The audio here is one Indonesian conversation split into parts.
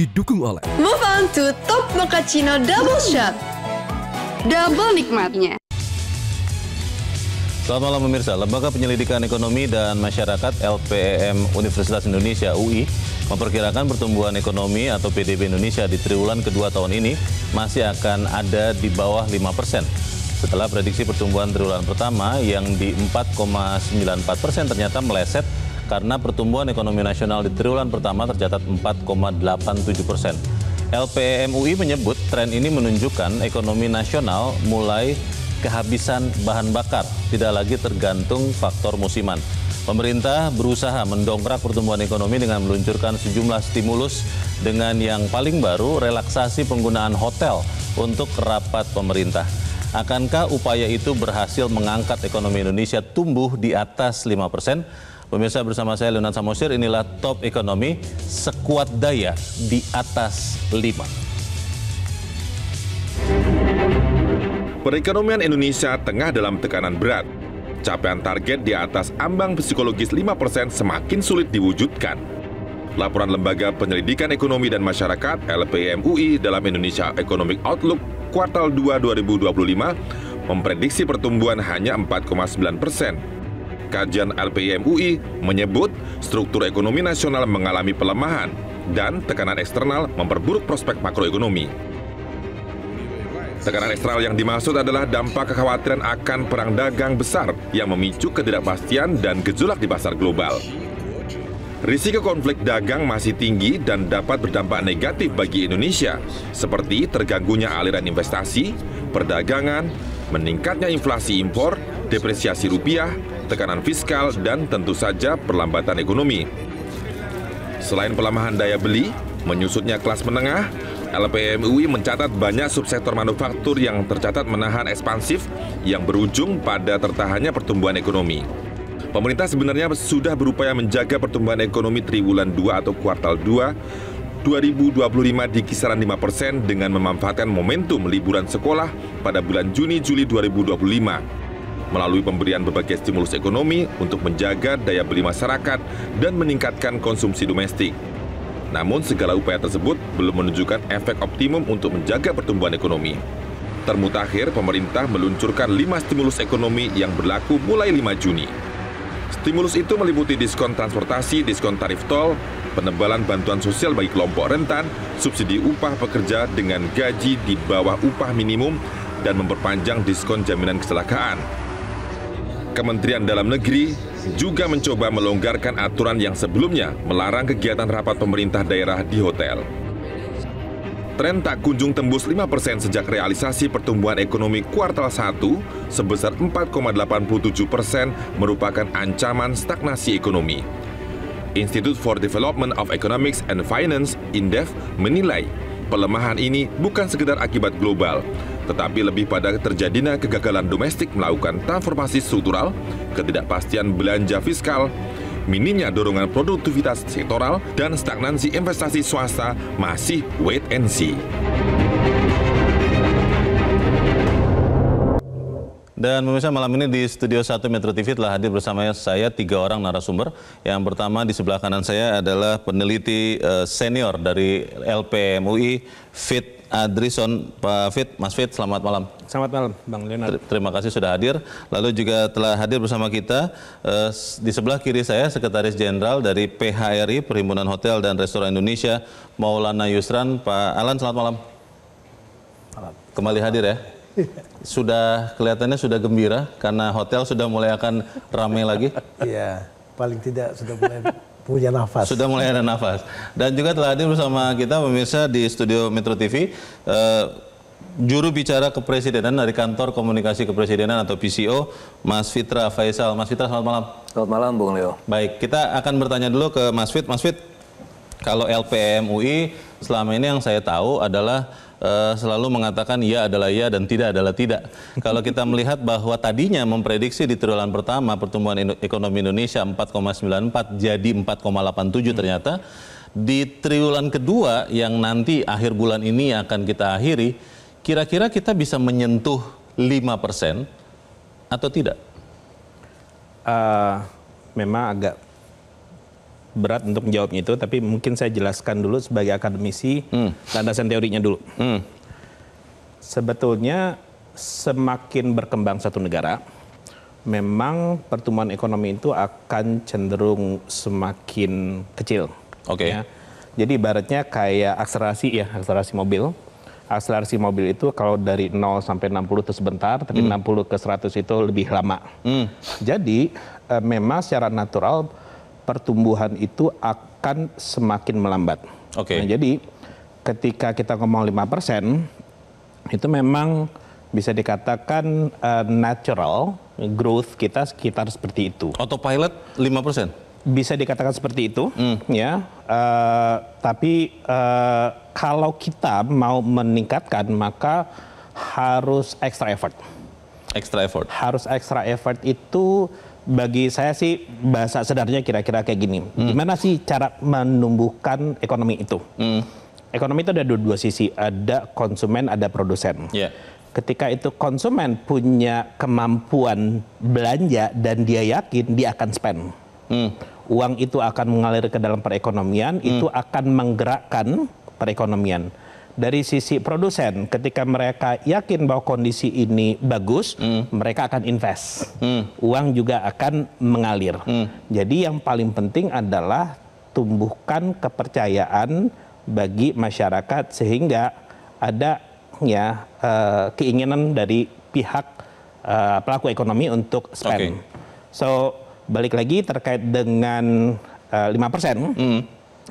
didukung oleh Move on to Top Mochaccino Double Shot. Double nikmatnya. Selamat malam pemirsa. Lembaga Penyelidikan Ekonomi dan Masyarakat LPEM Universitas Indonesia UI memperkirakan pertumbuhan ekonomi atau PDB Indonesia di triwulan kedua tahun ini masih akan ada di bawah 5%. Setelah prediksi pertumbuhan triwulan pertama yang di 4,94% ternyata meleset karena pertumbuhan ekonomi nasional di triwulan pertama tercatat 4,87%. LPEM UI menyebut tren ini menunjukkan ekonomi nasional mulai kehabisan bahan bakar, tidak lagi tergantung faktor musiman. Pemerintah berusaha mendongkrak pertumbuhan ekonomi dengan meluncurkan sejumlah stimulus dengan yang paling baru relaksasi penggunaan hotel untuk rapat pemerintah. Akankah upaya itu berhasil mengangkat ekonomi Indonesia tumbuh di atas 5%? Pemirsa, bersama saya Leonard Samosir, inilah Top Ekonomi, sekuat daya di atas 5. Perekonomian Indonesia tengah dalam tekanan berat. Capaian target di atas ambang psikologis 5% semakin sulit diwujudkan. Laporan Lembaga Penyelidikan Ekonomi dan Masyarakat LPEM UI dalam Indonesia Economic Outlook kuartal 2 2025 memprediksi pertumbuhan hanya 4,9%. Kajian LPEM UI menyebut struktur ekonomi nasional mengalami pelemahan dan tekanan eksternal memperburuk prospek makroekonomi. Tekanan eksternal yang dimaksud adalah dampak kekhawatiran akan perang dagang besar yang memicu ketidakpastian dan gejolak di pasar global. Risiko konflik dagang masih tinggi dan dapat berdampak negatif bagi Indonesia, seperti terganggunya aliran investasi, perdagangan, meningkatnya inflasi impor, depresiasi rupiah, tekanan fiskal, dan tentu saja perlambatan ekonomi. Selain pelemahan daya beli, menyusutnya kelas menengah, LPEM UI mencatat banyak subsektor manufaktur yang tercatat menahan ekspansif yang berujung pada tertahannya pertumbuhan ekonomi. Pemerintah sebenarnya sudah berupaya menjaga pertumbuhan ekonomi triwulan 2 atau kuartal 2 2025 di kisaran 5% dengan memanfaatkan momentum liburan sekolah pada bulan Juni-Juli 2025 melalui pemberian berbagai stimulus ekonomi untuk menjaga daya beli masyarakat dan meningkatkan konsumsi domestik. Namun segala upaya tersebut belum menunjukkan efek optimum untuk menjaga pertumbuhan ekonomi. Termutakhir, pemerintah meluncurkan 5 stimulus ekonomi yang berlaku mulai 5 Juni. Stimulus itu meliputi diskon transportasi, diskon tarif tol, penebalan bantuan sosial bagi kelompok rentan, subsidi upah pekerja dengan gaji di bawah upah minimum, dan memperpanjang diskon jaminan kecelakaan. Kementerian Dalam Negeri juga mencoba melonggarkan aturan yang sebelumnya melarang kegiatan rapat pemerintah daerah di hotel. Tren tak kunjung tembus 5% sejak realisasi pertumbuhan ekonomi kuartal 1 sebesar 4,87% merupakan ancaman stagnasi ekonomi. Institute for Development of Economics and Finance, INDEF, menilai pelemahan ini bukan sekedar akibat global, tetapi lebih pada terjadinya kegagalan domestik melakukan transformasi struktural, ketidakpastian belanja fiskal, minimnya dorongan produktivitas sektoral, dan stagnansi investasi swasta masih wait and see. Dan pemirsa, malam ini di Studio 1 Metro TV telah hadir bersama saya 3 orang narasumber. Yang pertama di sebelah kanan saya adalah peneliti senior dari LPEM UI, Fit Adrison. Pak Fit, Mas Fit, selamat malam. Selamat malam, Bang Leonard. Terima kasih sudah hadir. Lalu juga telah hadir bersama kita di sebelah kiri saya Sekretaris Jenderal dari PHRI, Perhimpunan Hotel dan Restoran Indonesia, Maulana Yusran. Pak Alan, selamat malam. Kembali hadir ya. Sudah kelihatannya sudah gembira karena hotel sudah mulai akan ramai lagi. Iya, paling tidak sudah mulai punya nafas. Sudah mulai ada nafas. Dan juga telah hadir bersama kita pemirsa di Studio Metro TV juru bicara kepresidenan dari Kantor Komunikasi Kepresidenan atau PCO, Mas Fitra Faisal. Mas Fitra, selamat malam. Selamat malam, Bung Leo. Baik, kita akan bertanya dulu ke Mas Fit. Mas Fit, kalau LPEM UI selama ini yang saya tahu adalah selalu mengatakan ya adalah ya dan tidak adalah tidak. Kalau kita melihat bahwa tadinya memprediksi di triwulan pertama pertumbuhan ekonomi Indonesia 4,94 jadi 4,87 ternyata. Di triwulan kedua yang nanti akhir bulan ini akan kita akhiri, kira-kira kita bisa menyentuh 5% atau tidak? Memang agak berat untuk menjawabnya itu, tapi mungkin saya jelaskan dulu sebagai akademisi landasan teorinya dulu. Sebetulnya semakin berkembang satu negara, memang pertumbuhan ekonomi itu akan cenderung semakin kecil. Oke. Ya. Jadi ibaratnya kayak akselerasi mobil. Akselerasi mobil itu kalau dari 0 sampai 60 itu sebentar, tapi 60 ke 100 itu lebih lama. Jadi memang secara natural pertumbuhan itu akan semakin melambat. Oke. Nah, jadi ketika kita ngomong 5%, itu memang bisa dikatakan natural growth kita sekitar seperti itu. Autopilot 5%? Bisa dikatakan seperti itu, ya. Tapi kalau kita mau meningkatkan, maka harus extra effort. Extra effort? Harus extra effort itu bagi saya sih bahasa sederhananya kira-kira kayak gini. Gimana sih cara menumbuhkan ekonomi itu? Ekonomi itu ada dua sisi, ada konsumen, ada produsen. Yeah. Ketika itu konsumen punya kemampuan belanja dan dia yakin dia akan spend. Uang itu akan mengalir ke dalam perekonomian, itu akan menggerakkan perekonomian. Dari sisi produsen, ketika mereka yakin bahwa kondisi ini bagus, mereka akan invest. Uang juga akan mengalir. Jadi yang paling penting adalah tumbuhkan kepercayaan bagi masyarakat sehingga ada keinginan dari pihak pelaku ekonomi untuk spend. So balik lagi terkait dengan 5%,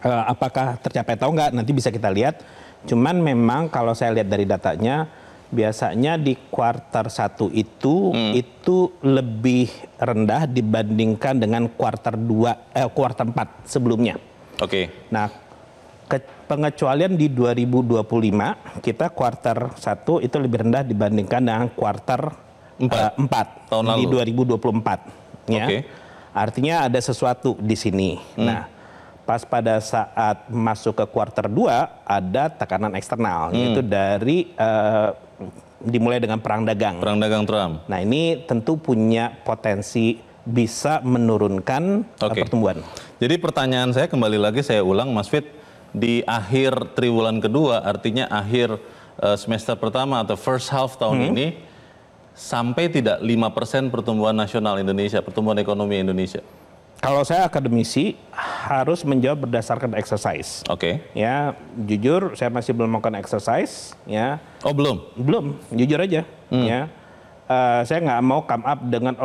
apakah tercapai atau enggak nanti bisa kita lihat. Cuman memang kalau saya lihat dari datanya, biasanya di kuartal 1 itu lebih rendah dibandingkan dengan kuartal 4 sebelumnya. Oke. Nah, pengecualian di 2025 kita kuartal 1 itu lebih rendah dibandingkan dengan kuartal 4 tahun lalu. Di 2024. Ya. Oke. Artinya ada sesuatu di sini. Nah, pas pada saat masuk ke kuartal 2 ada tekanan eksternal, yaitu dari dimulai dengan perang dagang. Perang dagang Trump. Nah, ini tentu punya potensi bisa menurunkan pertumbuhan. Jadi pertanyaan saya kembali lagi saya ulang, Mas Fit, di akhir triwulan kedua, artinya akhir semester pertama atau first half tahun ini, sampai tidak 5% pertumbuhan nasional Indonesia, pertumbuhan ekonomi Indonesia? Kalau saya akademisi harus menjawab berdasarkan exercise. Oke. Ya, jujur saya masih belum melakukan exercise. Ya. Oh belum? Belum, jujur aja. Ya, saya nggak mau come up dengan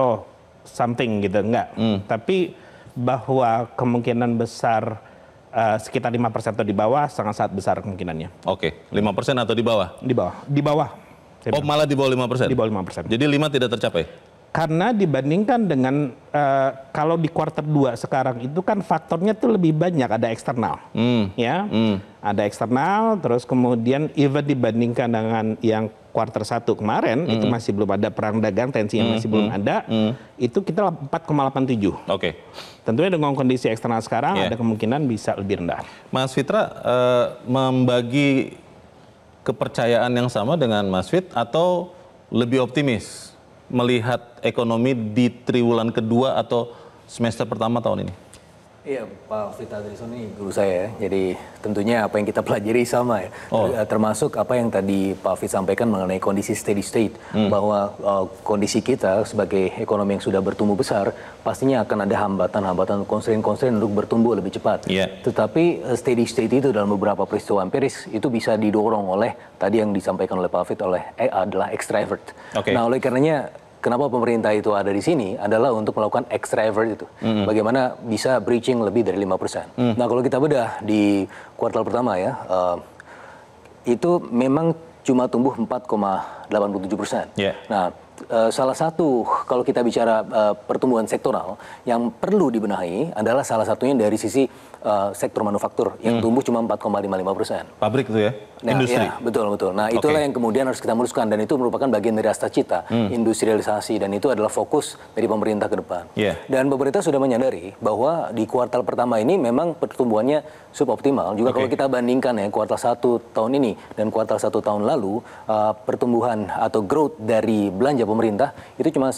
something gitu, nggak. Tapi bahwa kemungkinan besar sekitar 5% atau di bawah sangat besar kemungkinannya. Oke, 5% atau di bawah? Di bawah. Di bawah. Malah di bawah 5%? Di bawah 5%. Jadi 5 tidak tercapai? Karena dibandingkan dengan kalau di kuartal 2 sekarang itu kan faktornya tuh lebih banyak, ada eksternal. Ada eksternal, terus kemudian even dibandingkan dengan yang kuartal 1 kemarin itu masih belum ada perang dagang, tensi yang masih belum ada, itu kita 4,87. Oke. Tentunya dengan kondisi eksternal sekarang ada kemungkinan bisa lebih rendah. Mas Fitra membagi kepercayaan yang sama dengan Mas Fit atau lebih optimis melihat ekonomi di triwulan kedua atau semester pertama tahun ini? Iya, Pak Fit Adrison ini guru saya ya. Jadi tentunya apa yang kita pelajari sama ya. Termasuk apa yang tadi Pak Fit sampaikan mengenai kondisi steady state. Bahwa kondisi kita sebagai ekonomi yang sudah bertumbuh besar, pastinya akan ada hambatan-hambatan, constraint-constraint untuk bertumbuh lebih cepat. Tetapi steady state itu dalam beberapa peristiwa empiris itu bisa didorong oleh tadi yang disampaikan oleh Pak Fit adalah extra effort. Nah, oleh karenanya kenapa pemerintah itu ada di sini adalah untuk melakukan extra effort itu. Bagaimana bisa breaching lebih dari 5%. Nah, kalau kita bedah di kuartal pertama ya, itu memang cuma tumbuh 4,87%. Nah, salah satu kalau kita bicara pertumbuhan sektoral yang perlu dibenahi adalah salah satunya dari sisi sektor manufaktur yang tumbuh cuma 4,55%. Pabrik itu ya? Nah, industri? Ya, betul. Nah, itulah yang kemudian harus kita muluskan dan itu merupakan bagian dari asta cita, industrialisasi, dan itu adalah fokus dari pemerintah ke depan. Dan pemerintah sudah menyadari bahwa di kuartal pertama ini memang pertumbuhannya suboptimal. Juga kalau kita bandingkan ya kuartal 1 tahun ini dan kuartal 1 tahun lalu, pertumbuhan atau growth dari belanja pemerintah itu cuma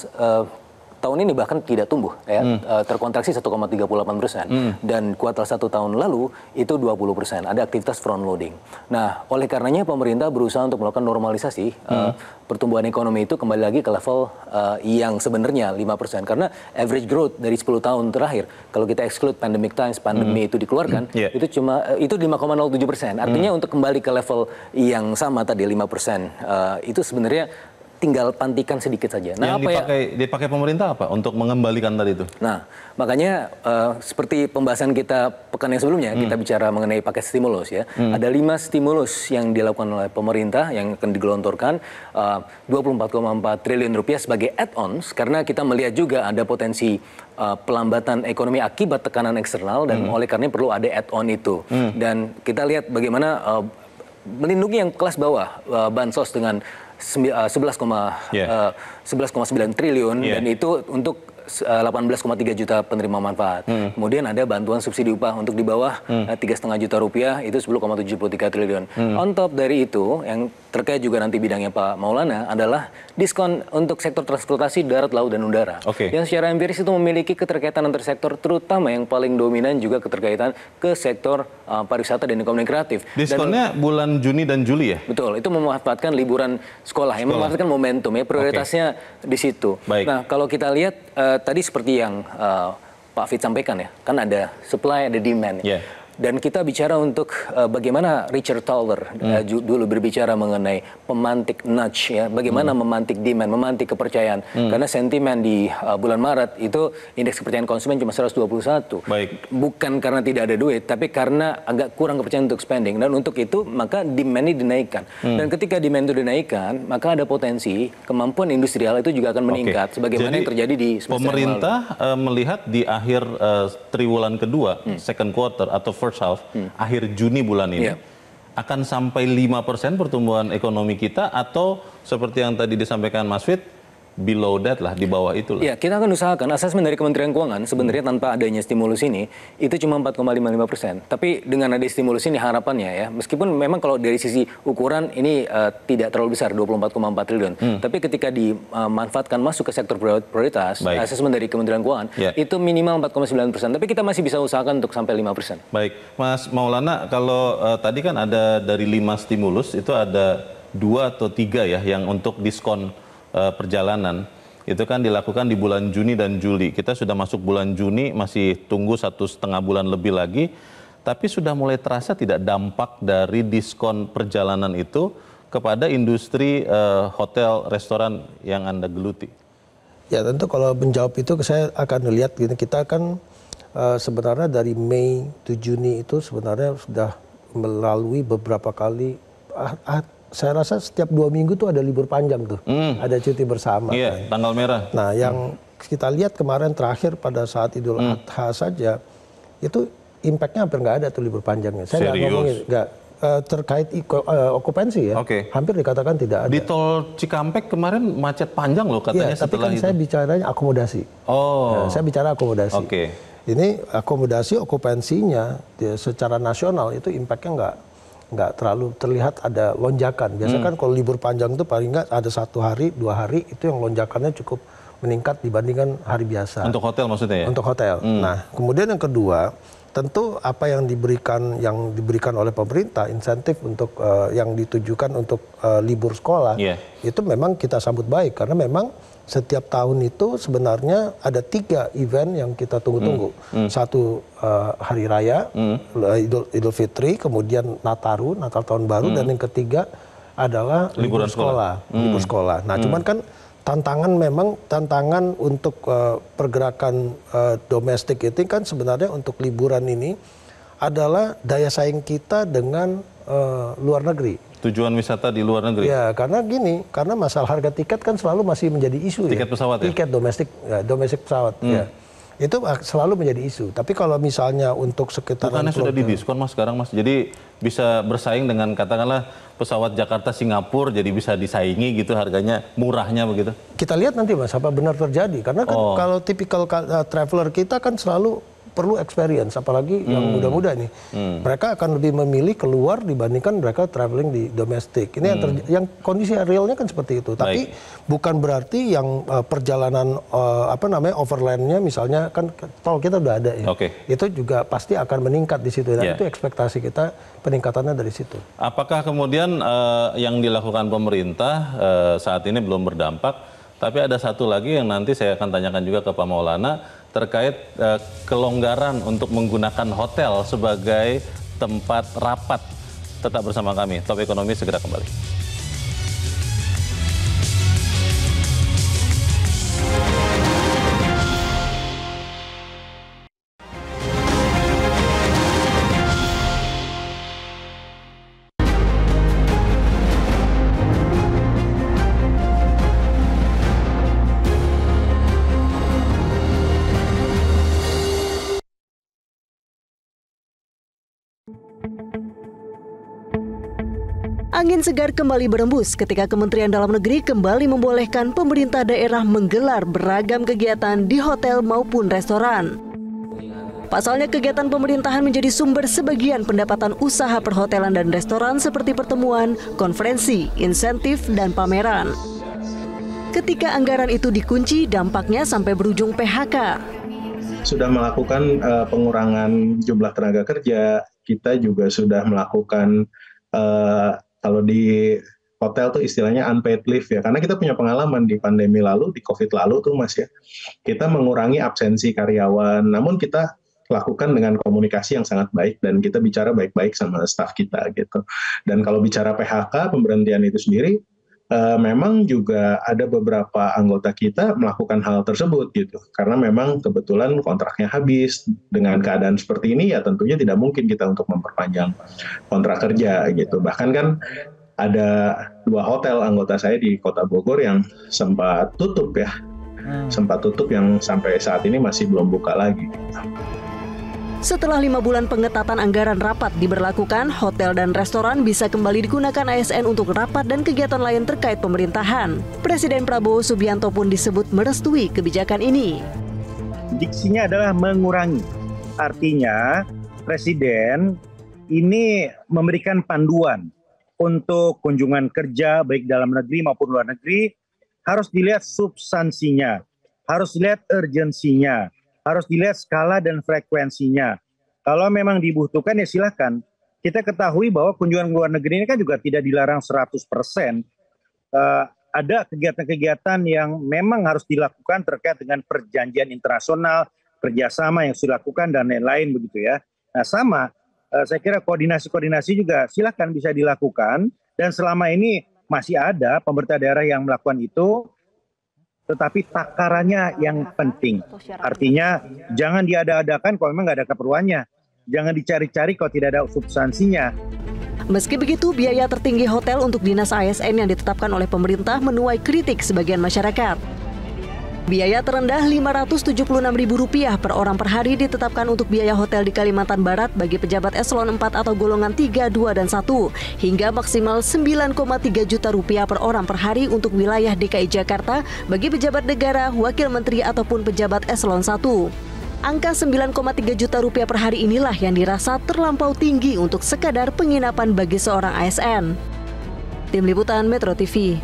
tahun ini bahkan tidak tumbuh, ya, terkontraksi 1,38%. Dan kuartal 1 tahun lalu itu 20%. Ada aktivitas front loading. Nah, oleh karenanya pemerintah berusaha untuk melakukan normalisasi pertumbuhan ekonomi itu kembali lagi ke level yang sebenarnya 5%. Karena average growth dari 10 tahun terakhir, kalau kita exclude pandemic times, pandemi itu dikeluarkan, itu 5,07%. Artinya untuk kembali ke level yang sama tadi 5%, itu sebenarnya tinggal pantikan sedikit saja. Nah, yang dipakai pemerintah apa untuk mengembalikan tadi itu? Nah, makanya seperti pembahasan kita pekan yang sebelumnya, kita bicara mengenai paket stimulus ya. Ada 5 stimulus yang dilakukan oleh pemerintah yang akan digelontorkan, 24,4 triliun rupiah sebagai add-ons, karena kita melihat juga ada potensi pelambatan ekonomi akibat tekanan eksternal, dan oleh karena perlu ada add-on itu. Dan kita lihat bagaimana melindungi yang kelas bawah, bansos dengan 11,9 triliun, dan itu untuk 18,3 juta penerima manfaat. Kemudian ada bantuan subsidi upah untuk di bawah 3,5 juta rupiah, itu 10,73 triliun. On top dari itu, yang terkait juga nanti bidangnya Pak Maulana adalah diskon untuk sektor transportasi darat, laut, dan udara. Yang secara empiris itu memiliki keterkaitan antar sektor, terutama yang paling dominan juga keterkaitan ke sektor pariwisata dan ekonomi kreatif. Diskonnya bulan Juni dan Juli ya? Betul, itu memanfaatkan liburan sekolah, yang memanfaatkan momentum ya, prioritasnya di situ. Nah, kalau kita lihat tadi seperti yang Pak Fit sampaikan ya, kan ada supply, ada demand. Dan kita bicara untuk bagaimana Richard Thaler dulu berbicara mengenai pemantik nudge ya, bagaimana memantik demand, memantik kepercayaan. Karena sentimen di bulan Maret itu indeks kepercayaan konsumen cuma 121. Bukan karena tidak ada duit, tapi karena agak kurang kepercayaan untuk spending. Dan untuk itu maka demand ini dinaikkan. Dan ketika demand itu dinaikkan, maka ada potensi kemampuan industrial itu juga akan meningkat. Sebagaimana yang terjadi di pemerintah melihat di akhir triwulan kedua, second quarter atau first half, akhir Juni bulan ini, akan sampai 5% pertumbuhan ekonomi kita, atau seperti yang tadi disampaikan Mas Fit, below that lah, di bawah itu lah. Ya, kita akan usahakan. Asesmen dari Kementerian Keuangan sebenarnya tanpa adanya stimulus ini itu cuma 4,55%. Tapi dengan ada stimulus ini harapannya ya, meskipun memang kalau dari sisi ukuran ini tidak terlalu besar, 24,4 triliun. Tapi ketika dimanfaatkan masuk ke sektor prioritas, asesmen dari Kementerian Keuangan itu minimal 4,9%. Tapi kita masih bisa usahakan untuk sampai 5%. Baik, Mas Maulana, kalau tadi kan ada dari 5 stimulus itu ada 2 atau 3 ya yang untuk diskon perjalanan, itu kan dilakukan di bulan Juni dan Juli. Kita sudah masuk bulan Juni, masih tunggu 1,5 bulan lebih lagi, tapi sudah mulai terasa tidak dampak dari diskon perjalanan itu kepada industri hotel, restoran yang Anda geluti? Ya tentu kalau menjawab itu saya akan melihat gini, kita kan sebenarnya dari Mei ke Juni itu sebenarnya sudah melalui beberapa kali, saya rasa setiap 2 minggu tuh ada libur panjang tuh, ada cuti bersama. Tanggal merah. Nah, yang kita lihat kemarin terakhir pada saat Idul Adha saja, itu impactnya hampir nggak ada tuh libur panjangnya. Saya nggak ngomongin, terkait okupansi ya, hampir dikatakan tidak ada. Di tol Cikampek kemarin macet panjang loh katanya setelah itu. Tapi kan saya bicaranya akomodasi. Nah, saya bicara akomodasi. Ini akomodasi okupansinya secara nasional itu impactnya nggak terlalu terlihat ada lonjakan. Biasanya kan kalau libur panjang itu paling nggak ada 1 hari, 2 hari itu yang lonjakannya cukup meningkat dibandingkan hari biasa. Untuk hotel maksudnya ya? Untuk hotel. Nah, kemudian yang kedua, tentu apa yang diberikan oleh pemerintah, insentif untuk yang ditujukan untuk libur sekolah, itu memang kita sambut baik karena memang setiap tahun itu sebenarnya ada 3 event yang kita tunggu-tunggu. Satu Hari Raya, Idul Fitri, kemudian Nataru, Natal Tahun Baru, dan yang ketiga adalah libur sekolah. Libur sekolah. Nah, cuman kan tantangan untuk pergerakan domestik itu kan sebenarnya untuk liburan ini adalah daya saing kita dengan luar negeri. Tujuan wisata di luar negeri? Ya, karena gini, karena masalah harga tiket kan selalu masih menjadi isu. Tiket pesawat ya? Tiket domestik pesawat, ya. Itu selalu menjadi isu. Tapi kalau misalnya untuk sekitaran... Bukannya sudah didiskon Mas sekarang Mas? Jadi bisa bersaing dengan katakanlah pesawat Jakarta-Singapura, jadi bisa disaingi gitu harganya, murahnya begitu? Kita lihat nanti Mas, apa benar terjadi. Karena kan kalau tipikal traveler kita kan selalu perlu experience, apalagi yang muda-muda nih. Mereka akan lebih memilih keluar dibandingkan mereka traveling di domestik. Ini yang kondisi realnya kan seperti itu. Tapi bukan berarti yang perjalanan overlandnya misalnya kan tol kita udah ada ya. Itu juga pasti akan meningkat di situ. Dan itu ekspektasi kita peningkatannya dari situ. Apakah kemudian yang dilakukan pemerintah saat ini belum berdampak, tapi ada satu lagi yang nanti saya akan tanyakan juga ke Pak Maulana terkait kelonggaran untuk menggunakan hotel sebagai tempat rapat. Tetap bersama kami, Top Ekonomi segera kembali. Angin segar kembali berembus ketika Kementerian Dalam Negeri kembali membolehkan pemerintah daerah menggelar beragam kegiatan di hotel maupun restoran. Pasalnya kegiatan pemerintahan menjadi sumber sebagian pendapatan usaha perhotelan dan restoran seperti pertemuan, konferensi, insentif, dan pameran. Ketika anggaran itu dikunci, dampaknya sampai berujung PHK. Sudah melakukan pengurangan jumlah tenaga kerja, kita juga sudah melakukan kalau di hotel tuh istilahnya unpaid leave ya, karena kita punya pengalaman di pandemi lalu, di COVID lalu tuh Mas ya, kita mengurangi absensi karyawan, namun kita lakukan dengan komunikasi yang sangat baik dan kita bicara baik-baik sama staf kita gitu. Dan kalau bicara PHK, pemberhentian itu sendiri, memang juga ada beberapa anggota kita melakukan hal tersebut gitu, karena memang kebetulan kontraknya habis. Dengan keadaan seperti ini ya tentunya tidak mungkin kita untuk memperpanjang kontrak kerja gitu. Bahkan kan ada 2 hotel anggota saya di Kota Bogor yang sempat tutup ya, sempat tutup yang sampai saat ini masih belum buka lagi. Setelah 5 bulan pengetatan anggaran rapat diberlakukan, hotel dan restoran bisa kembali digunakan ASN untuk rapat dan kegiatan lain terkait pemerintahan. Presiden Prabowo Subianto pun disebut merestui kebijakan ini. Diksinya adalah mengurangi. Artinya, Presiden ini memberikan panduan untuk kunjungan kerja baik dalam negeri maupun luar negeri, harus dilihat substansinya, harus dilihat urgensinya, harus dilihat skala dan frekuensinya. Kalau memang dibutuhkan ya silakan. Kita ketahui bahwa kunjungan luar negeri ini kan juga tidak dilarang 100%. Ada kegiatan-kegiatan yang memang harus dilakukan terkait dengan perjanjian internasional, kerjasama yang sudah dilakukan dan lain-lain begitu ya. Nah sama, saya kira koordinasi-koordinasi juga silakan bisa dilakukan. Dan selama ini masih ada pemerintah daerah yang melakukan itu, tetapi takarannya yang penting. Artinya jangan diada-adakan kalau memang nggak ada keperluannya. Jangan dicari-cari kalau tidak ada substansinya. Meski begitu, biaya tertinggi hotel untuk dinas ASN yang ditetapkan oleh pemerintah menuai kritik sebagian masyarakat. Biaya terendah Rp576.000 per orang per hari ditetapkan untuk biaya hotel di Kalimantan Barat bagi pejabat eselon 4 atau golongan 3, 2, dan 1, hingga maksimal Rp9,3 juta per orang per hari untuk wilayah DKI Jakarta bagi pejabat negara, wakil menteri, ataupun pejabat eselon 1. Angka Rp9,3 juta per hari inilah yang dirasa terlampau tinggi untuk sekadar penginapan bagi seorang ASN. Tim Liputan Metro TV.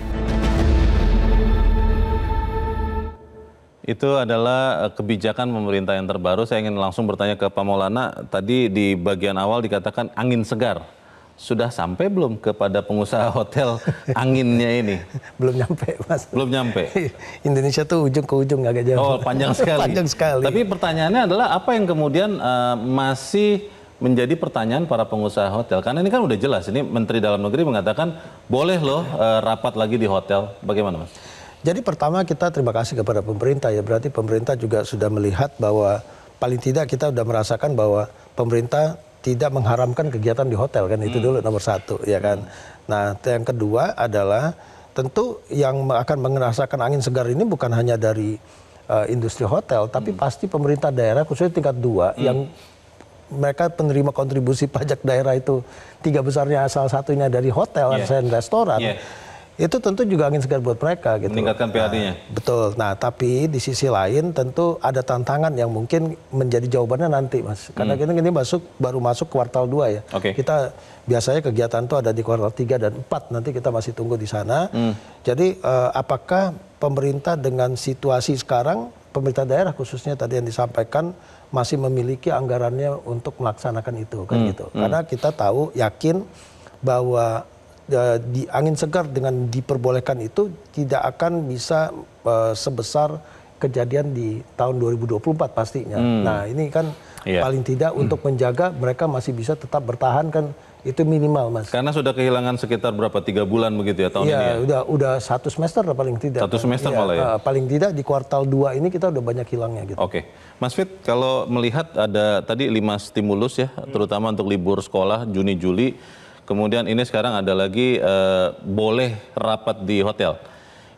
Itu adalah kebijakan pemerintah yang terbaru. Saya ingin langsung bertanya ke Pak Maulana. Tadi di bagian awal dikatakan angin segar. Sudah sampai belum kepada pengusaha hotel anginnya ini? Belum nyampe, Mas. Belum nyampe? Indonesia tuh ujung ke ujung agak jauh. Oh, panjang sekali. Panjang sekali. Tapi pertanyaannya adalah apa yang kemudian masih menjadi pertanyaan para pengusaha hotel? Karena ini kan udah jelas, ini Menteri Dalam Negeri mengatakan boleh loh rapat lagi di hotel. Bagaimana, Mas? Jadi pertama kita terima kasih kepada pemerintah ya, berarti pemerintah juga sudah melihat bahwa paling tidak kita sudah merasakan bahwa pemerintah tidak mengharamkan kegiatan di hotel kan, itu dulu nomor 1 ya kan. Nah yang kedua adalah tentu yang akan merasakan angin segar ini bukan hanya dari industri hotel, tapi pasti pemerintah daerah khususnya tingkat 2 yang mereka penerima kontribusi pajak daerah itu 3 besarnya salah satunya dari hotel dan restoran. itu tentu juga angin segar buat mereka gitu. Meningkatkan PAD-nya. Betul. Nah, tapi di sisi lain tentu ada tantangan yang mungkin menjadi jawabannya nanti, Mas. Karena kita ini baru masuk kuartal 2 ya. Kita biasanya kegiatan itu ada di kuartal 3 dan 4, nanti kita masih tunggu di sana. Jadi apakah pemerintah dengan situasi sekarang, pemerintah daerah khususnya tadi yang disampaikan masih memiliki anggarannya untuk melaksanakan itu kan gitu. Karena kita tahu, yakin bahwa di angin segar dengan diperbolehkan itu tidak akan bisa sebesar kejadian di tahun 2024 pastinya. Nah, ini kan paling tidak untuk menjaga mereka masih bisa tetap bertahan kan, itu minimal, Mas. Karena sudah kehilangan sekitar berapa, 3 bulan begitu ya tahun ini ya? Udah 1 semester lah paling tidak. 1 semester malah ya? Paling tidak di kuartal 2 ini kita udah banyak hilangnya gitu. Mas Fit, kalau melihat ada tadi 5 stimulus ya, terutama untuk libur sekolah Juni, Juli, kemudian ini sekarang ada lagi boleh rapat di hotel.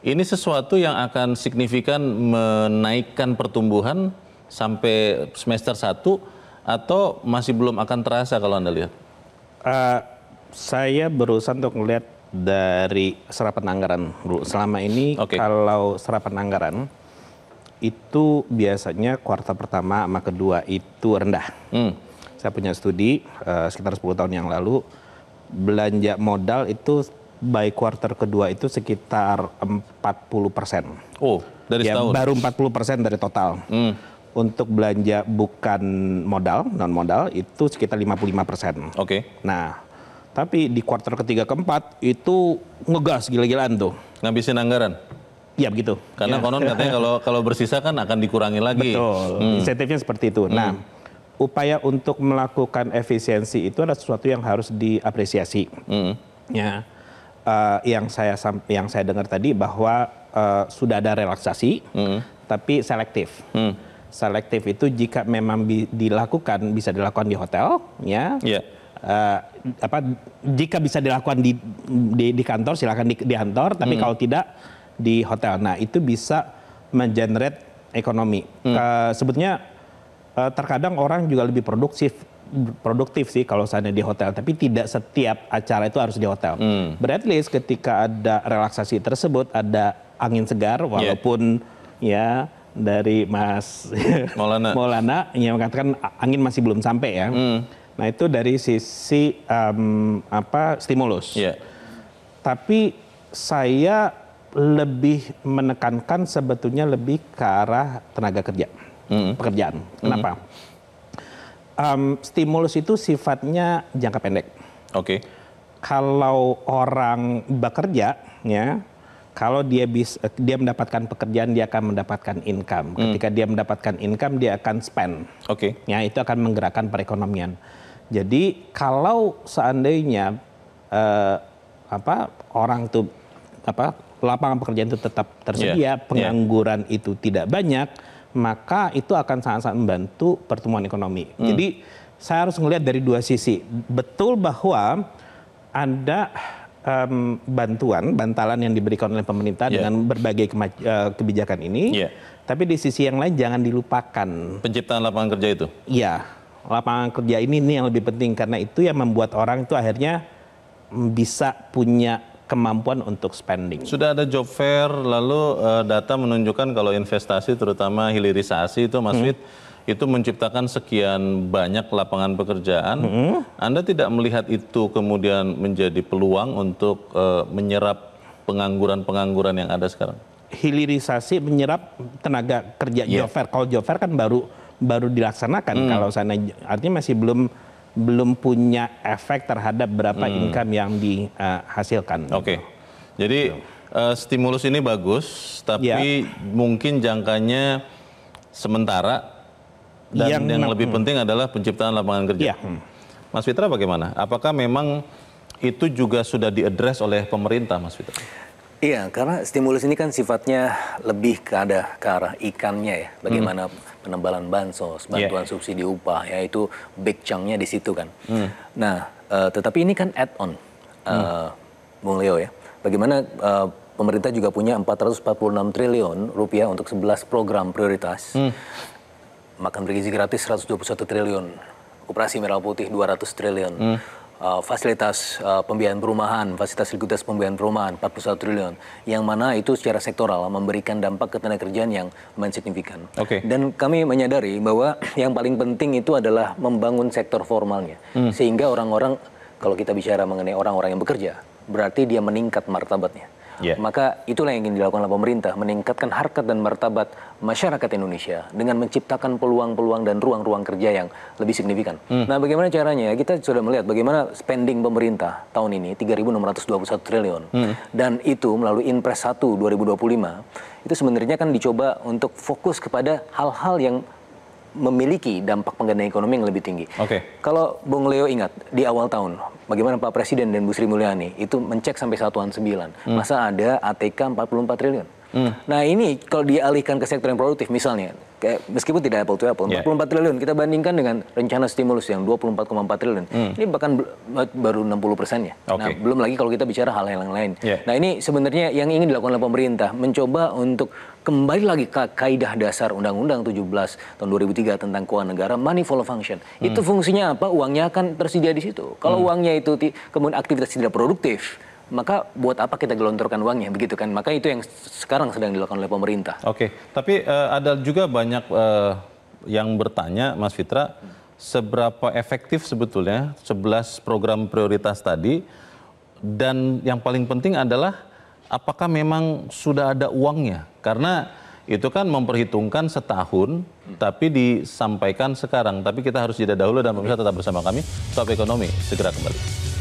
Ini sesuatu yang akan signifikan menaikkan pertumbuhan sampai semester 1 atau masih belum akan terasa kalau Anda lihat? Saya berusaha untuk melihat dari serapan anggaran, Bro. Selama ini kalau serapan anggaran itu biasanya kuartal pertama sama kedua itu rendah. Saya punya studi sekitar 10 tahun yang lalu, belanja modal itu by kuartal kedua itu sekitar 40%. Oh, dari setahun? Baru 40% dari total. Untuk belanja bukan modal, non modal itu sekitar 55%. Nah, tapi di kuartal ketiga keempat itu ngegas gila-gilaan tuh. Ngabisin anggaran? Ya begitu. Karena konon katanya kalau bersisa kan akan dikurangi lagi. Betul, insentifnya seperti itu. Nah, upaya untuk melakukan efisiensi itu adalah sesuatu yang harus diapresiasi. Ya, yang saya dengar tadi bahwa sudah ada relaksasi, tapi selektif. Selektif itu jika memang dilakukan, bisa dilakukan di hotel, ya. Jika bisa dilakukan di kantor, silakan di kantor. Tapi kalau tidak di hotel, nah itu bisa mengenerate ekonomi. Sebetulnya terkadang orang juga lebih produktif sih kalau seandainya di hotel, tapi tidak setiap acara itu harus di hotel. But at least ketika ada relaksasi tersebut, ada angin segar, walaupun ya dari Mas Maulana yang mengatakan angin masih belum sampai ya. Nah itu dari sisi stimulus. Tapi saya lebih menekankan sebetulnya lebih ke arah tenaga kerja, pekerjaan. Kenapa? Stimulus itu sifatnya jangka pendek. Kalau orang bekerja, ya, kalau dia mendapatkan pekerjaan, dia akan mendapatkan income. Ketika dia mendapatkan income, dia akan spend. Ya, itu akan menggerakkan perekonomian. Jadi kalau seandainya orang itu lapangan pekerjaan itu tetap tersedia, pengangguran itu tidak banyak, maka itu akan sangat-sangat membantu pertumbuhan ekonomi. Jadi saya harus melihat dari dua sisi. Betul bahwa ada bantalan yang diberikan oleh pemerintah dengan berbagai kebijakan ini, tapi di sisi yang lain jangan dilupakan penciptaan lapangan kerja itu. Iya, lapangan kerja ini yang lebih penting karena itu yang membuat orang itu akhirnya bisa punya kemampuan untuk spending. Sudah ada job fair, lalu data menunjukkan kalau investasi terutama hilirisasi itu Mas Fit, itu menciptakan sekian banyak lapangan pekerjaan. Anda tidak melihat itu kemudian menjadi peluang untuk menyerap pengangguran-pengangguran yang ada sekarang? Hilirisasi menyerap tenaga kerja job fair. Kalau job fair kan baru dilaksanakan. Kalau sana artinya masih belum punya efek terhadap berapa income yang dihasilkan. Jadi stimulus ini bagus, tapi mungkin jangkanya sementara. Dan yang lebih penting adalah penciptaan lapangan kerja. Mas Fitra bagaimana? Apakah memang itu juga sudah diadres oleh pemerintah, Mas Fitra? Iya, karena stimulus ini kan sifatnya lebih ke arah ikannya ya. Bagaimana penebalan bansos, bantuan subsidi upah, ya itu big chunk-nya di situ kan. Nah, tetapi ini kan add-on, Bung Leo ya. Bagaimana pemerintah juga punya 446 triliun rupiah untuk 11 program prioritas. Makan bergizi gratis 121 triliun, koperasi merah putih 200 triliun, fasilitas pembiayaan perumahan, fasilitas likuiditas pembiayaan perumahan 41 triliun, yang mana itu secara sektoral memberikan dampak ke tenaga kerjaan yang lumayan signifikan. Dan kami menyadari bahwa yang paling penting itu adalah membangun sektor formalnya, sehingga orang-orang, kalau kita bicara mengenai orang-orang yang bekerja, berarti dia meningkat martabatnya. Maka itulah yang ingin dilakukan oleh pemerintah, meningkatkan harkat dan martabat masyarakat Indonesia dengan menciptakan peluang-peluang dan ruang-ruang kerja yang lebih signifikan. Nah, bagaimana caranya? Kita sudah melihat bagaimana spending pemerintah tahun ini 3.621 triliun. Dan itu melalui Inpres 1 2025, itu sebenarnya kan dicoba untuk fokus kepada hal-hal yang memiliki dampak penggandaan ekonomi yang lebih tinggi. Kalau Bung Leo ingat, di awal tahun, bagaimana Pak Presiden dan Bu Sri Mulyani itu mencek sampai satuan 9. Masa ada ATK 44 triliun. Nah ini kalau dialihkan ke sektor yang produktif misalnya, meskipun tidak apple to apple, 44 triliun kita bandingkan dengan rencana stimulus yang 24,4 triliun. Ini bahkan baru 60%-nya. Nah, belum lagi kalau kita bicara hal yang lain. Nah ini sebenarnya yang ingin dilakukan oleh pemerintah, mencoba untuk kembali lagi ke kaidah dasar Undang-Undang 17 tahun 2003 tentang keuangan negara, money follow function. Itu fungsinya apa? Uangnya akan tersedia di situ. Kalau uangnya itu kemudian aktivitas tidak produktif, maka buat apa kita gelontorkan uangnya, begitu kan? Maka itu yang sekarang sedang dilakukan oleh pemerintah. Tapi ada juga banyak yang bertanya, Mas Fitra, seberapa efektif sebetulnya 11 program prioritas tadi, dan yang paling penting adalah apakah memang sudah ada uangnya? Karena itu kan memperhitungkan setahun, tapi disampaikan sekarang. Tapi kita harus jeda dahulu dan pemirsa tetap bersama kami. Top Ekonomi segera kembali.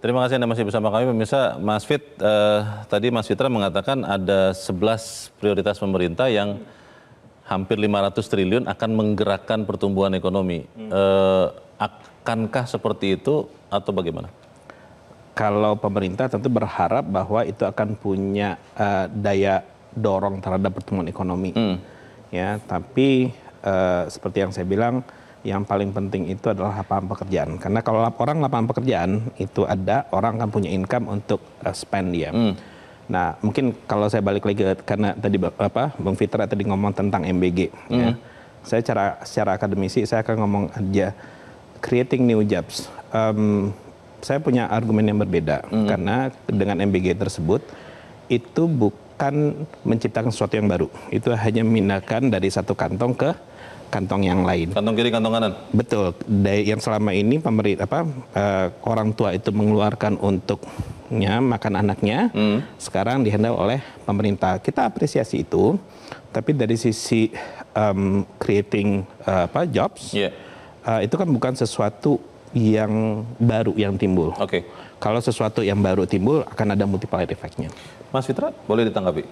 Terima kasih Anda masih bersama kami pemirsa. Mas Fit, tadi Mas Fitra mengatakan ada 11 prioritas pemerintah yang hampir 500 triliun akan menggerakkan pertumbuhan ekonomi. Akankah seperti itu atau bagaimana? Kalau pemerintah tentu berharap bahwa itu akan punya daya dorong terhadap pertumbuhan ekonomi. Ya, tapi seperti yang saya bilang, yang paling penting itu adalah lapangan pekerjaan. Karena kalau orang lapangan pekerjaan itu ada, orang akan punya income untuk spend dia. Nah, mungkin kalau saya balik lagi karena tadi Bung Fitra tadi ngomong tentang MBG. Ya. Saya secara akademisi saya akan ngomong aja creating new jobs. Saya punya argumen yang berbeda karena dengan MBG tersebut itu bukan menciptakan sesuatu yang baru. Itu hanya memindahkan dari satu kantong ke kantong yang lain. Kantong kiri, kantong kanan. Betul. Yang selama ini pemerintah orang tua itu mengeluarkan untuknya makan anaknya, sekarang dihandle oleh pemerintah. Kita apresiasi itu, tapi dari sisi creating jobs, itu kan bukan sesuatu yang baru yang timbul. Kalau sesuatu yang baru timbul akan ada multiplier effect-nya. Mas Fitra, boleh ditanggapi?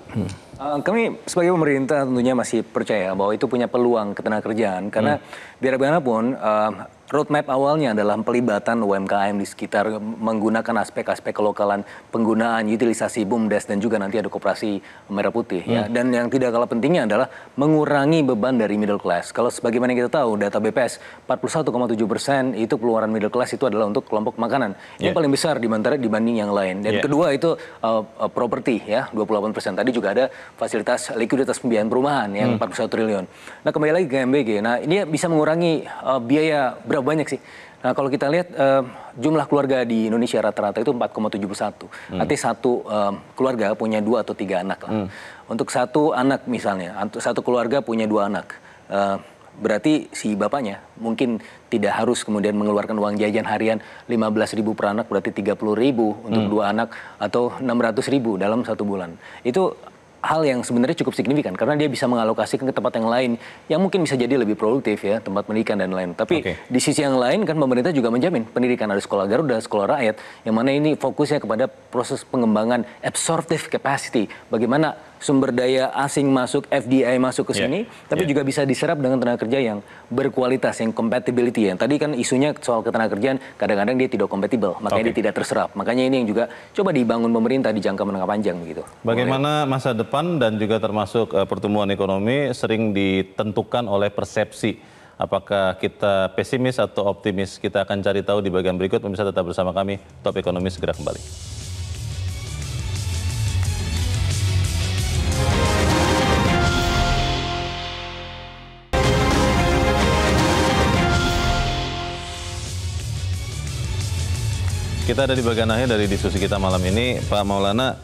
Kami sebagai pemerintah tentunya masih percaya bahwa itu punya peluang ketenagakerjaan karena biar bagaimanapun roadmap awalnya adalah pelibatan UMKM di sekitar menggunakan aspek-aspek kelokalan, penggunaan utilisasi BUMDes dan juga nanti ada koperasi Merah Putih ya. Dan yang tidak kalah pentingnya adalah mengurangi beban dari middle class. Kalau sebagaimana kita tahu data BPS 41,7% itu keluaran middle class itu adalah untuk kelompok makanan. Ini paling besar dibanding yang lain. Dan kedua itu properti ya 28%. Tadi juga ada fasilitas likuiditas pembiayaan perumahan yang 41 triliun. Nah, kembali lagi ke MBG. Nah, ini bisa mengurangi biaya berapa banyak sih? Nah, kalau kita lihat jumlah keluarga di Indonesia rata-rata itu 4,71. Artinya satu keluarga punya 2 atau 3 anak lah. Untuk satu anak misalnya, satu keluarga punya 2 anak. Berarti si bapaknya mungkin tidak harus kemudian mengeluarkan uang jajan harian 15.000 per anak, berarti 30.000 untuk 2 anak atau 600.000 dalam 1 bulan. Itu hal yang sebenarnya cukup signifikan karena dia bisa mengalokasikan ke tempat yang lain yang mungkin bisa jadi lebih produktif ya, tempat pendidikan dan lain. Tapi di sisi yang lain kan pemerintah juga menjamin pendidikan, ada sekolah Garuda, sekolah rakyat yang mana ini fokusnya kepada proses pengembangan absorptive capacity, bagaimana sumber daya asing masuk, FDI masuk ke sini, tapi juga bisa diserap dengan tenaga kerja yang berkualitas, yang compatibility. Yang tadi kan isunya soal ketenaga kerjaan, kadang-kadang dia tidak kompatibel, makanya dia tidak terserap. Makanya ini yang juga coba dibangun pemerintah di jangka menengah panjang gitu. Bagaimana masa depan dan juga termasuk pertumbuhan ekonomi sering ditentukan oleh persepsi. Apakah kita pesimis atau optimis? Kita akan cari tahu di bagian berikut. Pemirsa tetap bersama kami. Top Ekonomi segera kembali. Kita ada di bagian akhir dari diskusi kita malam ini. Pak Maulana,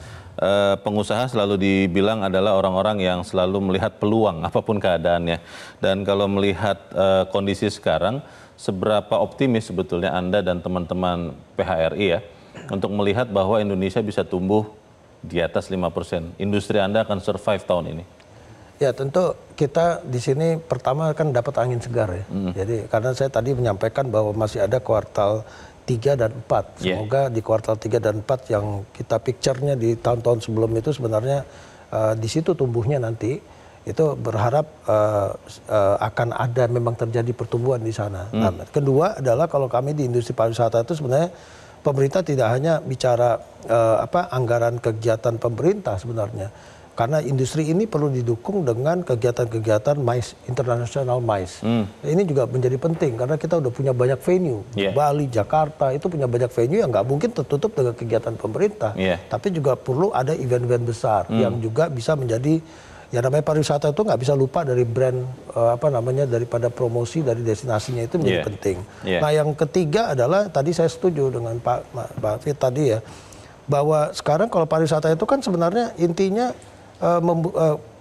pengusaha selalu dibilang adalah orang-orang yang selalu melihat peluang apapun keadaannya. Dan kalau melihat kondisi sekarang, seberapa optimis sebetulnya Anda dan teman-teman PHRI ya untuk melihat bahwa Indonesia bisa tumbuh di atas 5%. Industri Anda akan survive tahun ini? Ya tentu kita di sini pertama kan dapat angin segar ya. Jadi karena saya tadi menyampaikan bahwa masih ada kuartal 3 dan 4. Semoga di kuartal 3 dan 4 yang kita picture-nya di tahun-tahun sebelum itu sebenarnya di situ tumbuhnya nanti itu berharap akan ada memang terjadi pertumbuhan di sana. Nah, kedua adalah kalau kami di industri pariwisata itu sebenarnya pemerintah tidak hanya bicara anggaran kegiatan pemerintah sebenarnya. Karena industri ini perlu didukung dengan kegiatan-kegiatan MICE, International MICE. Ini juga menjadi penting karena kita udah punya banyak venue. Bali, Jakarta itu punya banyak venue yang nggak mungkin tertutup dengan kegiatan pemerintah. Tapi juga perlu ada event-event besar yang juga bisa menjadi, ya namanya pariwisata itu nggak bisa lupa dari brand, daripada promosi dari destinasinya itu menjadi penting. Nah yang ketiga adalah, tadi saya setuju dengan Pak Fit tadi ya, bahwa sekarang kalau pariwisata itu kan sebenarnya intinya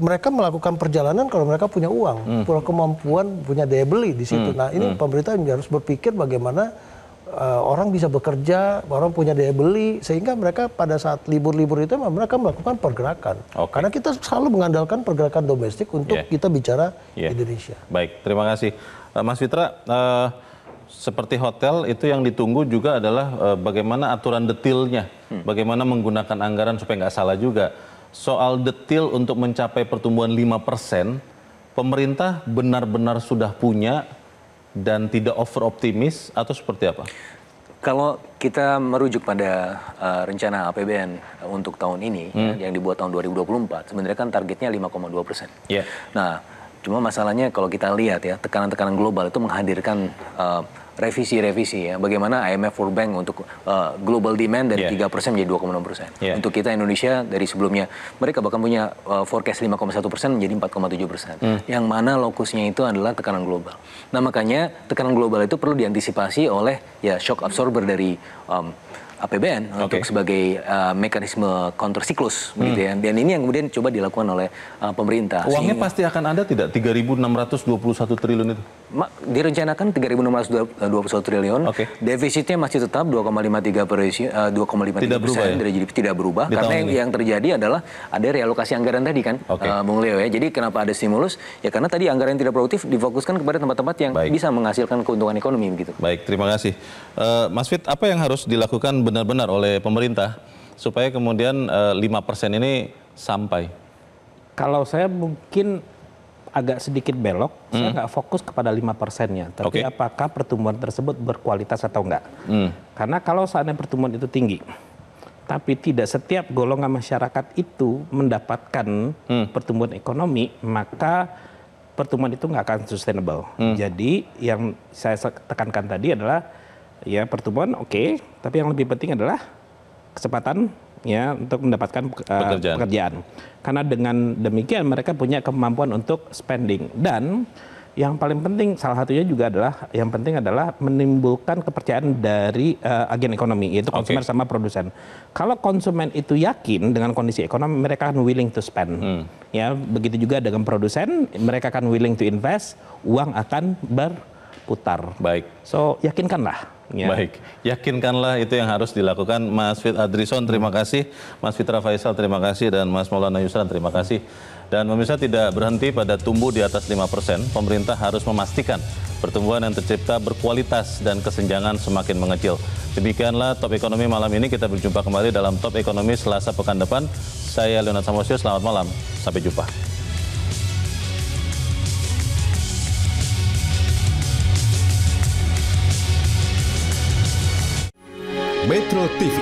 mereka melakukan perjalanan kalau mereka punya uang, punya kemampuan, punya daya beli di situ. Nah ini pemerintah juga harus berpikir bagaimana orang bisa bekerja, orang punya daya beli, sehingga mereka pada saat libur-libur itu mereka melakukan pergerakan. Karena kita selalu mengandalkan pergerakan domestik untuk kita bicara Indonesia. Baik, terima kasih. Mas Fitra, seperti hotel itu yang ditunggu juga adalah bagaimana aturan detailnya, bagaimana menggunakan anggaran supaya nggak salah juga. Soal detail untuk mencapai pertumbuhan 5%, pemerintah benar-benar sudah punya dan tidak over optimis atau seperti apa? Kalau kita merujuk pada rencana APBN untuk tahun ini yang dibuat tahun 2024, sebenarnya kan targetnya 5,2%. Nah, cuma masalahnya kalau kita lihat ya, tekanan-tekanan global itu menghadirkan revisi-revisi ya, bagaimana IMF World Bank untuk global demand dari 3% menjadi 2,6%. Untuk kita Indonesia dari sebelumnya mereka bahkan punya forecast 5,1% menjadi 4,7%. Yang mana lokusnya itu adalah tekanan global. Nah makanya tekanan global itu perlu diantisipasi oleh ya shock absorber dari APBN untuk sebagai mekanisme counter siklus begitu ya. Dan ini yang kemudian coba dilakukan oleh pemerintah. Uangnya pasti akan ada tidak 3.621 triliun itu? Direncanakan 3.621 triliun. Defisitnya masih tetap 2,53% dari GDP, tidak berubah. Karena yang terjadi adalah ada realokasi anggaran tadi kan, Bung Leo ya. Jadi kenapa ada stimulus? Ya karena tadi anggaran yang tidak produktif difokuskan kepada tempat-tempat yang bisa menghasilkan keuntungan ekonomi begitu. Baik, terima kasih. Mas Fit, apa yang harus dilakukan benar-benar oleh pemerintah supaya kemudian 5% ini sampai? Kalau saya mungkin agak sedikit belok, saya nggak fokus kepada 5%-nya, tapi apakah pertumbuhan tersebut berkualitas atau enggak. Karena kalau seandainya pertumbuhan itu tinggi, tapi tidak setiap golongan masyarakat itu mendapatkan pertumbuhan ekonomi, maka pertumbuhan itu nggak akan sustainable. Jadi yang saya tekankan tadi adalah ya pertumbuhan tapi yang lebih penting adalah kesempatan ya untuk mendapatkan pekerjaan. Karena dengan demikian mereka punya kemampuan untuk spending, dan yang paling penting salah satunya juga adalah menimbulkan kepercayaan dari agen ekonomi, yaitu konsumen sama produsen. Kalau konsumen itu yakin dengan kondisi ekonomi, mereka akan willing to spend. Ya, begitu juga dengan produsen, mereka akan willing to invest, uang akan berputar. Baik. So yakinkanlah. Baik, yakinkanlah itu yang harus dilakukan. Mas Fit Adrison, terima kasih. Mas Fitra Faisal, terima kasih. Dan Mas Maulana Yusran, terima kasih. Dan pemirsa, tidak berhenti pada tumbuh di atas 5%. Pemerintah harus memastikan pertumbuhan yang tercipta berkualitas dan kesenjangan semakin mengecil. Demikianlah Top Ekonomi malam ini. Kita berjumpa kembali dalam Top Ekonomi Selasa pekan depan. Saya Leonard Samosir, selamat malam. Sampai jumpa. Metro TV,